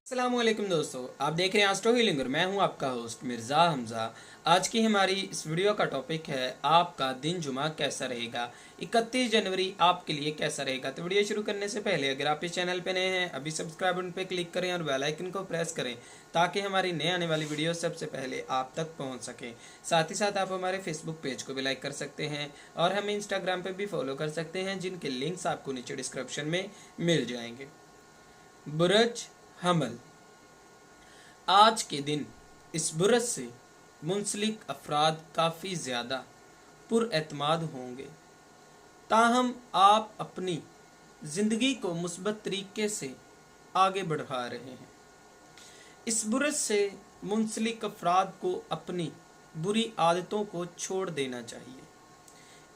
अस्सलामुअलैकुम दोस्तों, आप देख रहे हैं एस्ट्रो हीलिंग और मैं हूं आपका होस्ट मिर्ज़ा हमज़ा। आज की हमारी इस वीडियो का टॉपिक है आपका दिन जुमा कैसा रहेगा। 31 जनवरी आपके लिए कैसा रहेगा। तो वीडियो शुरू करने से पहले अगर आप इस चैनल पे नए हैं अभी सब्सक्राइब बटन पे क्लिक करें और बेल आइकन को प्रेस करें ताकि हमारी नए आने वाली वीडियो सबसे पहले आप तक पहुँच सकें। साथ ही साथ आप हमारे फेसबुक पेज को भी लाइक कर सकते हैं और हमें इंस्टाग्राम पर भी फॉलो कर सकते हैं, जिनके लिंक्स आपको नीचे डिस्क्रिप्शन में मिल जाएंगे। बुरज हमल, आज के दिन इस बुरज से मुंसलिक अफराद काफ़ी ज़्यादा पुरएतमाद होंगे, ताहम आप अपनी ज़िंदगी को मुस्बत तरीके से आगे बढ़ा रहे हैं। इस बुरज से मुंसलिक अफराद को अपनी बुरी आदतों को छोड़ देना चाहिए।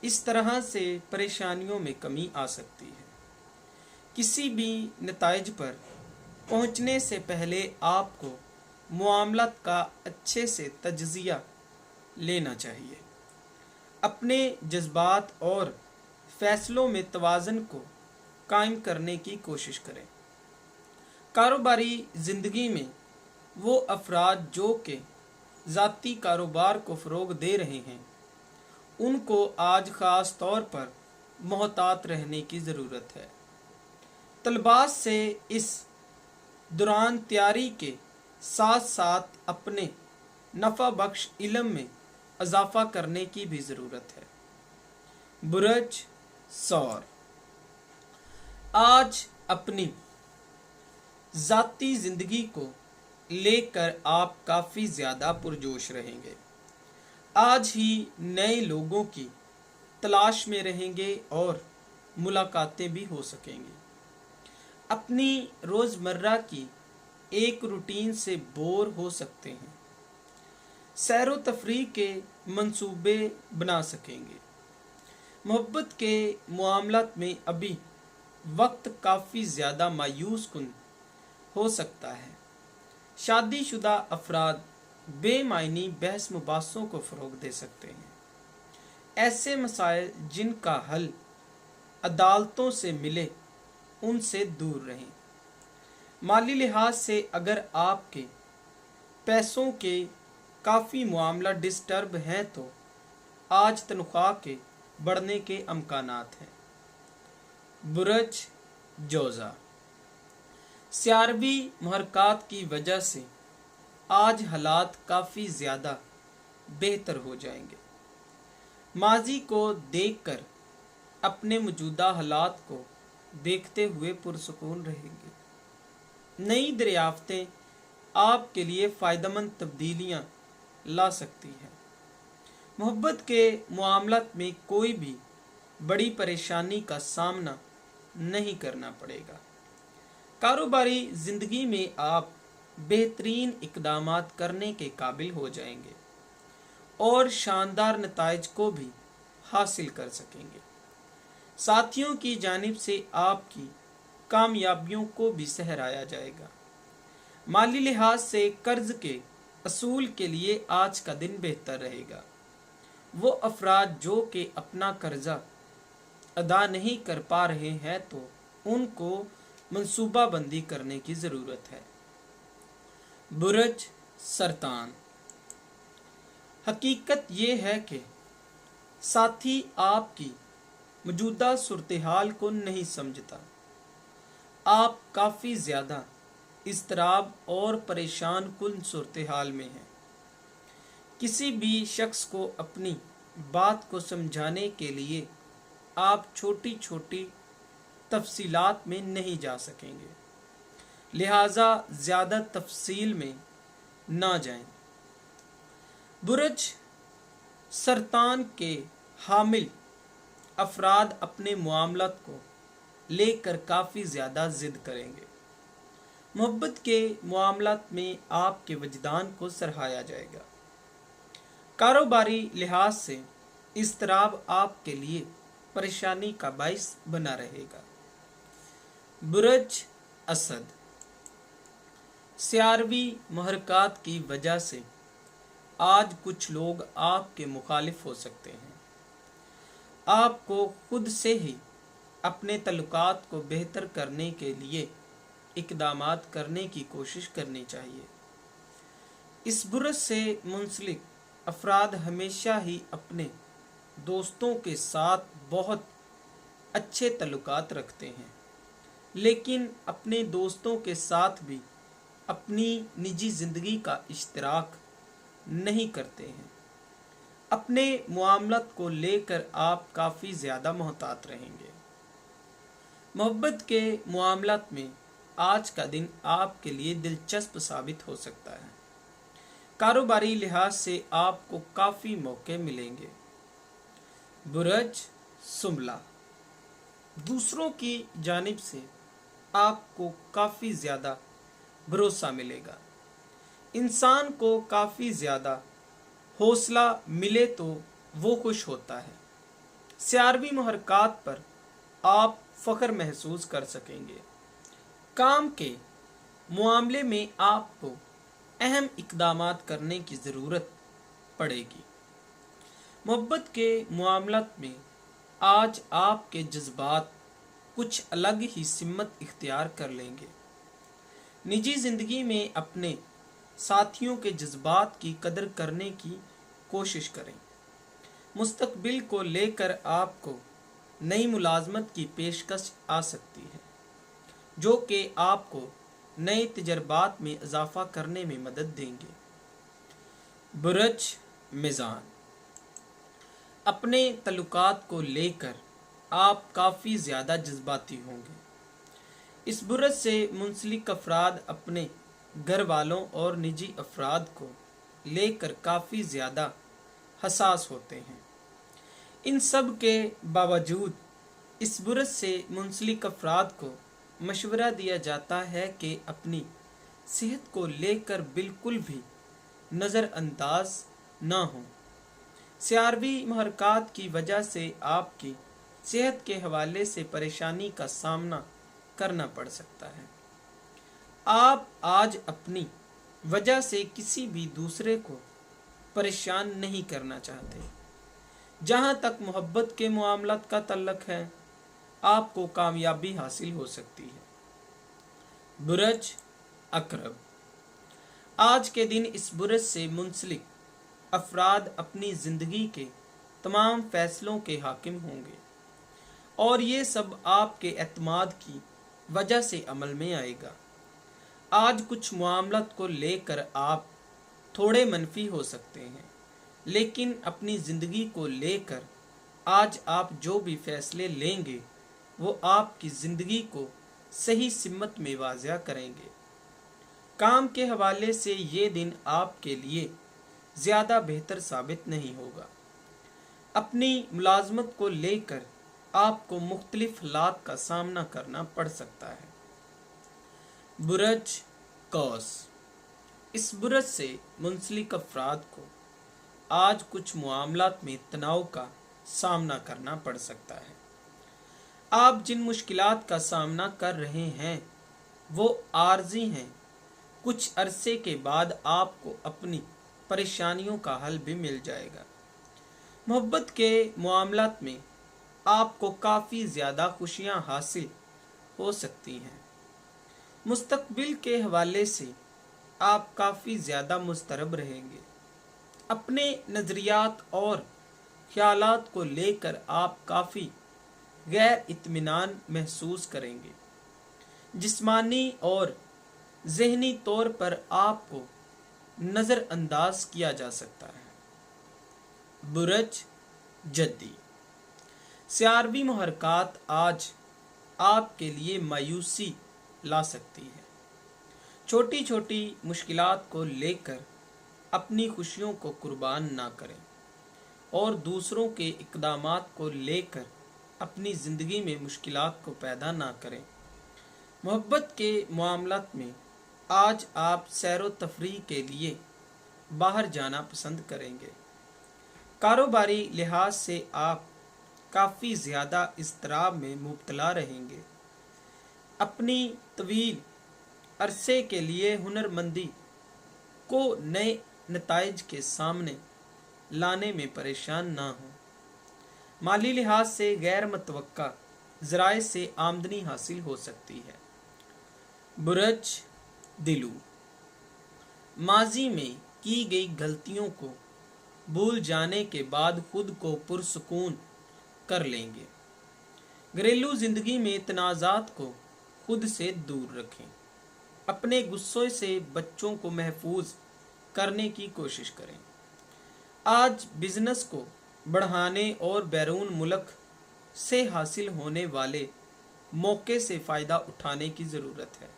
इस तरह से परेशानियों में कमी आ सकती है। किसी भी नताइज पर पहुंचने से पहले आपको मुआमलात का अच्छे से तज्ज़िया लेना चाहिए। अपने जज्बात और फैसलों में तवाज़न को कायम करने की कोशिश करें। कारोबारी ज़िंदगी में वो अफराद जो कि ज़ाती कारोबार को फ़रोग़ दे रहे हैं, उनको आज ख़ास तौर पर मोहतात रहने की ज़रूरत है। तलबास से इस दौरान तैयारी के साथ साथ अपने नफ़ा बख्श इल्म में इजाफ़ा करने की भी ज़रूरत है। बुरज सौर, आज अपनी ज़ाती ज़िंदगी को लेकर आप काफ़ी ज़्यादा पुरजोश रहेंगे। आज ही नए लोगों की तलाश में रहेंगे और मुलाकातें भी हो सकेंगी। अपनी रोज़मर्रा की एक रूटीन से बोर हो सकते हैं। सैर व तफरीह के मंसूबे बना सकेंगे। मोहब्बत के मामलात में अभी वक्त काफ़ी ज़्यादा मायूस कुन हो सकता है। शादीशुदा अफराद बेमायनी बहस मुबासों को फ़रोग़ दे सकते हैं। ऐसे मसाइल जिनका हल अदालतों से मिले उनसे दूर रहें। माली लिहाज से अगर आपके पैसों के काफ़ी मामला डिस्टर्ब हैं तो आज तनख्वाह के बढ़ने के अमकानात हैं। बुरज जोज़ा, सियारवी महरकात की वजह से आज हालात काफ़ी ज़्यादा बेहतर हो जाएंगे। माजी को देखकर अपने मौजूदा हालात को देखते हुए पुरसुकून रहेंगे। नई दरियाफ्तें आपके लिए फ़ायदेमंद तब्दीलियाँ ला सकती हैं। मोहब्बत के मामलात में कोई भी बड़ी परेशानी का सामना नहीं करना पड़ेगा। कारोबारी ज़िंदगी में आप बेहतरीन इक़दामात करने के काबिल हो जाएंगे और शानदार नताइज को भी हासिल कर सकेंगे। साथियों की जानिब से आपकी कामयाबियों को भी सहराया जाएगा। माली लिहाज से कर्ज के असूल के लिए आज का दिन बेहतर रहेगा। वो अफराद जो कि अपना कर्जा अदा नहीं कर पा रहे हैं तो उनको मंसूबा बंदी करने की ज़रूरत है। बुरज सरतान, हकीकत ये है कि साथी आपकी मौजूदा सूरत हाल को नहीं समझता। आप काफ़ी ज़्यादा इज़्तिराब और परेशान कुन सूरत हाल में हैं। किसी भी शख्स को अपनी बात को समझाने के लिए आप छोटी छोटी तफसीलात में नहीं जा सकेंगे, लिहाजा ज़्यादा तफसील में ना जाएं। बुरज सरतान के हामिल अफराद अपने मामलात को लेकर काफ़ी ज़्यादा ज़िद करेंगे। मोहब्बत के मामलात में आपके वजदान को सराहाया जाएगा। कारोबारी लिहाज से इज़्तिराब आपके लिए परेशानी का बाइस बना रहेगा। बुरज असद, सियारवी महरकात की वजह से आज कुछ लोग आपके मुखालिफ हो सकते हैं। आपको खुद से ही अपने तल्लुकात को बेहतर करने के लिए इकदामात करने की कोशिश करनी चाहिए। इस बुरस से मुंसलिक अफराद हमेशा ही अपने दोस्तों के साथ बहुत अच्छे तल्लुकात रखते हैं, लेकिन अपने दोस्तों के साथ भी अपनी निजी ज़िंदगी का इश्तराक नहीं करते हैं। अपने मुआमलत को लेकर आप काफ़ी ज़्यादा मोहतात रहेंगे। मोहब्बत के मुआमलत में आज का दिन आपके लिए दिलचस्प साबित हो सकता है। कारोबारी लिहाज से आपको काफ़ी मौके मिलेंगे। बुरज सुमला, दूसरों की जानिब से आपको काफ़ी ज़्यादा भरोसा मिलेगा। इंसान को काफ़ी ज़्यादा हौसला मिले तो वो खुश होता है। सियारवी महरकात पर आप फ़ख्र महसूस कर सकेंगे। काम के मामले में आपको अहम इक़दामात करने की ज़रूरत पड़ेगी। मोहब्बत के मामलत में आज आपके जज्बात कुछ अलग ही सिमत इख्तियार कर लेंगे। निजी ज़िंदगी में अपने साथियों के जज्बात की कदर करने की कोशिश करें। मुस्तकबिल को लेकर आपको नई मुलाजमत की पेशकश आ सकती है, जो कि आपको नए तजर्बात में इजाफा करने में मदद देंगे। बुरज मिज़ान, अपने तल्लुकात को लेकर आप काफ़ी ज़्यादा जज्बाती होंगे। इस बुरज से मुंसलिक अफराद अपने घर वालों और निजी अफराद को लेकर काफ़ी ज़्यादा हसास होते हैं। इन सब के बावजूद इस बुरज से मुंसलिक अफराद को मशवरा दिया जाता है कि अपनी सेहत को लेकर बिल्कुल भी नज़रअंदाज ना हों। सियारवी महरकात की वजह से आपकी सेहत के हवाले से परेशानी का सामना करना पड़ सकता है। आप आज अपनी वजह से किसी भी दूसरे को परेशान नहीं करना चाहते। जहाँ तक मोहब्बत के मामलात का तल्लक है, आपको कामयाबी हासिल हो सकती है। बुरज अकरब, आज के दिन इस बुरज से मुंसलिक अफराद अपनी ज़िंदगी के तमाम फैसलों के हाकिम होंगे और ये सब आपके एतमाद की वजह से अमल में आएगा। आज कुछ मामलात को लेकर आप थोड़े मनफी हो सकते हैं, लेकिन अपनी ज़िंदगी को लेकर आज आप जो भी फैसले लेंगे वो आपकी ज़िंदगी को सही सिमत में वाज़िया करेंगे। काम के हवाले से ये दिन आपके लिए ज़्यादा बेहतर साबित नहीं होगा। अपनी मुलाजमत को लेकर आपको मुख्तलिफ हालात का सामना करना पड़ सकता है। बुरज कौस, इस बुरज से मुंसलिक अफराद को आज कुछ मामलात में तनाव का सामना करना पड़ सकता है। आप जिन मुश्किलात का सामना कर रहे हैं वो आर्जी हैं। कुछ अरसे के बाद आपको अपनी परेशानियों का हल भी मिल जाएगा। मोहब्बत के मामलात में आपको काफ़ी ज़्यादा खुशियां हासिल हो सकती हैं। मुस्तकबिल के हवाले से आप काफ़ी ज़्यादा मुस्तरब रहेंगे। अपने नज़रियात और ख्यालात को लेकर आप काफ़ी गैर इत्मीनान महसूस करेंगे। जिस्मानी और ज़हनी तौर पर आपको नज़रअंदाज किया जा सकता है। बुरज जद्दी, सियारवी महरकात आज आपके लिए मायूसी ला सकती है। छोटी छोटी मुश्किलात को लेकर अपनी खुशियों को कुर्बान ना करें और दूसरों के इक़दामात को लेकर अपनी ज़िंदगी में मुश्किलात को पैदा ना करें। मोहब्बत के मामलात में आज आप सैरो तफरीह के लिए बाहर जाना पसंद करेंगे। कारोबारी लिहाज से आप काफ़ी ज़्यादा इज़्तिराब में मुब्तला रहेंगे। अपनी तवील अरसे के लिए हुनरमंदी को नए नताइज के सामने लाने में परेशान ना हो। माली लिहाज से गैर मुतवक्का ज़राए से आमदनी हासिल हो सकती है। बुरज दिलू, माजी में की गई गलतियों को भूल जाने के बाद खुद को पुरसुकून कर लेंगे। घरेलू जिंदगी में तनाज़ात को खुद से दूर रखें। अपने गुस्से से बच्चों को महफूज करने की कोशिश करें। आज बिजनेस को बढ़ाने और बैरून मुल्क से हासिल होने वाले मौके से फ़ायदा उठाने की ज़रूरत है।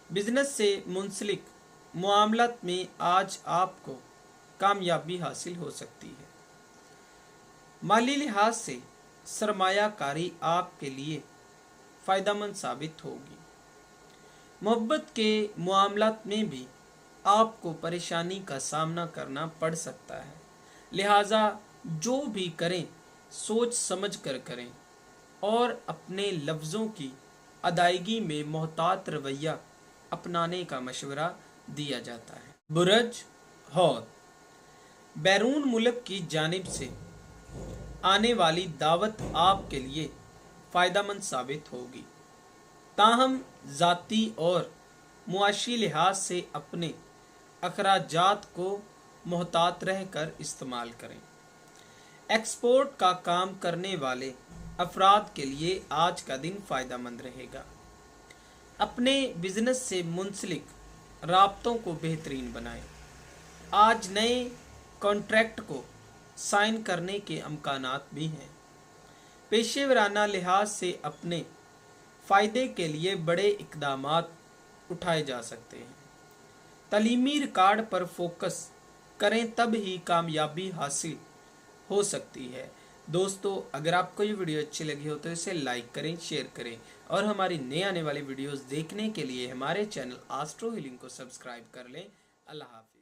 बिजनेस से मुंसलिक मामलात में आज आपको कामयाबी हासिल हो सकती है। माली लिहाज से सरमायाकारी आपके लिए फ़ायदेमंद साबित होगी। मोहब्बत के मामलात में भी आपको परेशानी का सामना करना पड़ सकता है, लिहाजा जो भी करें सोच समझ कर करें और अपने लफ्ज़ों की अदायगी में मोहतात रवैया अपनाने का मशवरा दिया जाता है। बुरज हौत, बैरून मुल्क की जानिब से आने वाली दावत आपके लिए फ़ायदेमंद साबित होगी, ताहम ज़ाती और मुआशी लिहाज से अपने अखराजात को मोहतात रह कर इस्तेमाल करें। एक्सपोर्ट का काम करने वाले अफराद के लिए आज का दिन फ़ायदेमंद रहेगा। अपने बिजनेस से मुंसलिक राब्तों को बेहतरीन बनाएं। आज नए कॉन्ट्रैक्ट को साइन करने के अमकानात भी हैं। पेशेवराना लिहाज से अपने फ़ायदे के लिए बड़े इक़दामात उठाए जा सकते हैं। तालीमी रिकॉर्ड पर फोकस करें, तब ही कामयाबी हासिल हो सकती है। दोस्तों, अगर आपको ये वीडियो अच्छी लगी हो तो इसे लाइक करें, शेयर करें और हमारी नए आने वाली वीडियोस देखने के लिए हमारे चैनल एस्ट्रो हीलिंग को सब्सक्राइब कर लें। अल्लाह हाफ़िज़।